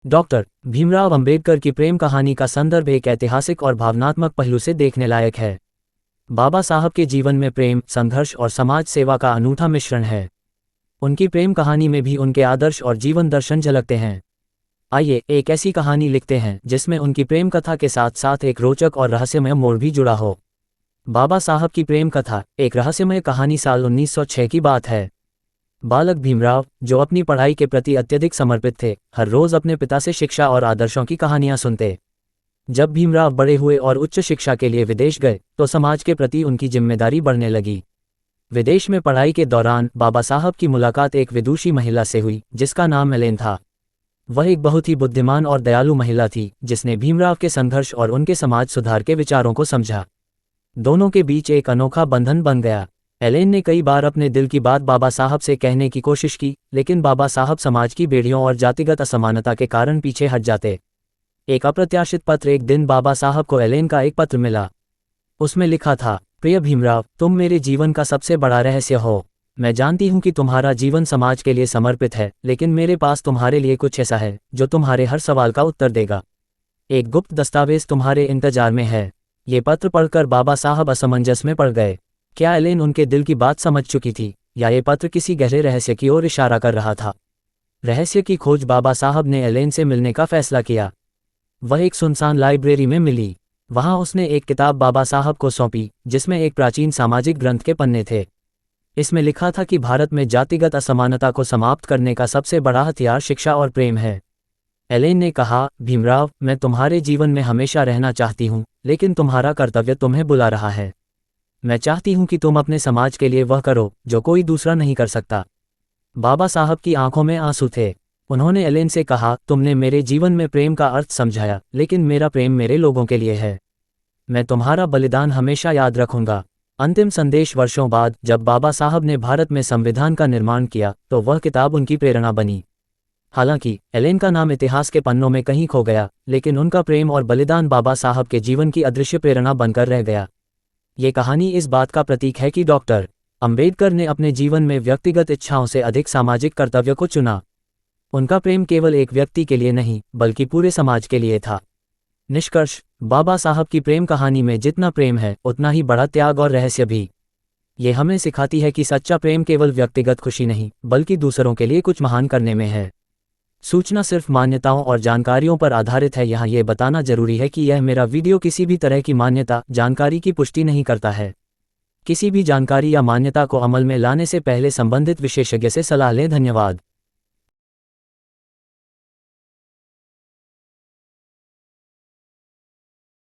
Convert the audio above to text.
Doctor Bhimrao Ambedkar की प्रेम कहानी का संदर्भ एक ऐतिहासिक और भावनात्मक पहलू से देखने लायक है। बाबा साहब के जीवन में प्रेम, संघर्ष और समाज सेवा का अनूठा मिश्रण है। उनकी प्रेम कहानी में भी उनके आदर्श और जीवन दर्शन झलकते हैं। आइए एक ऐसी कहानी लिखते हैं जिसमें उनकी प्रेम कथा के साथ साथ एक रोचक और रहस्यमय मोड़ भी जुड़ा हो। बाबा साहब की प्रेम कथा एक रहस्यमय कहानी साल 1906 की बात है। बालक भीमराव, जो अपनी पढ़ाई के प्रति अत्यधिक समर्पित थे, हर रोज अपने पिता से शिक्षा और आदर्शों की कहानियां सुनते। जब भीमराव बड़े हुए और उच्च शिक्षा के लिए विदेश गए तो समाज के प्रति उनकी जिम्मेदारी बढ़ने लगी। विदेश में पढ़ाई के दौरान बाबा साहब की मुलाकात एक विदुषी महिला से हुई जिसका नाम एलेन था। वह एक बहुत ही बुद्धिमान और दयालु महिला थी जिसने भीमराव के संघर्ष और उनके समाज सुधार के विचारों को समझा। दोनों के बीच एक अनोखा बंधन बन गया। एलेन ने कई बार अपने दिल की बात बाबा साहब से कहने की कोशिश की, लेकिन बाबा साहब समाज की बेड़ियों और जातिगत असमानता के कारण पीछे हट जाते। एक अप्रत्याशित पत्र एक दिन बाबा साहब को एलेन का एक पत्र मिला। उसमें लिखा था, प्रिय भीमराव, तुम मेरे जीवन का सबसे बड़ा रहस्य हो। मैं जानती हूं कि तुम्हारा जीवन समाज के लिए समर्पित है, लेकिन मेरे पास तुम्हारे लिए कुछ ऐसा है जो तुम्हारे हर सवाल का उत्तर देगा। एक गुप्त दस्तावेज तुम्हारे इंतजार में है। ये पत्र पढ़कर बाबा साहब असमंजस में पड़ गए। क्या एलेन उनके दिल की बात समझ चुकी थी, या ये पत्र किसी गहरे रहस्य की ओर इशारा कर रहा था? रहस्य की खोज बाबा साहब ने एलेन से मिलने का फैसला किया। वह एक सुनसान लाइब्रेरी में मिली। वहां उसने एक किताब बाबा साहब को सौंपी जिसमें एक प्राचीन सामाजिक ग्रंथ के पन्ने थे। इसमें लिखा था कि भारत में जातिगत असमानता को समाप्त करने का सबसे बड़ा हथियार शिक्षा और प्रेम है। एलेन ने कहा, भीमराव, मैं तुम्हारे जीवन में हमेशा रहना चाहती हूँ, लेकिन तुम्हारा कर्तव्य तुम्हें बुला रहा है। मैं चाहती हूं कि तुम अपने समाज के लिए वह करो जो कोई दूसरा नहीं कर सकता। बाबा साहब की आंखों में आंसू थे। उन्होंने एलेन से कहा, तुमने मेरे जीवन में प्रेम का अर्थ समझाया, लेकिन मेरा प्रेम मेरे लोगों के लिए है। मैं तुम्हारा बलिदान हमेशा याद रखूंगा। अंतिम संदेश वर्षों बाद जब बाबा साहब ने भारत में संविधान का निर्माण किया तो वह किताब उनकी प्रेरणा बनी। हालांकि एलेन का नाम इतिहास के पन्नों में कहीं खो गया, लेकिन उनका प्रेम और बलिदान बाबा साहब के जीवन की अदृश्य प्रेरणा बनकर रह गया। ये कहानी इस बात का प्रतीक है कि डॉक्टर अंबेडकर ने अपने जीवन में व्यक्तिगत इच्छाओं से अधिक सामाजिक कर्तव्य को चुना। उनका प्रेम केवल एक व्यक्ति के लिए नहीं, बल्कि पूरे समाज के लिए था। निष्कर्ष, बाबा साहब की प्रेम कहानी में जितना प्रेम है उतना ही बड़ा त्याग और रहस्य भी। ये हमें सिखाती है कि सच्चा प्रेम केवल व्यक्तिगत खुशी नहीं, बल्कि दूसरों के लिए कुछ महान करने में है। सूचना सिर्फ मान्यताओं और जानकारियों पर आधारित है। यहाँ ये बताना जरूरी है कि यह मेरा वीडियो किसी भी तरह की मान्यता, जानकारी की पुष्टि नहीं करता है। किसी भी जानकारी या मान्यता को अमल में लाने से पहले संबंधित विशेषज्ञ से सलाह लें। धन्यवाद।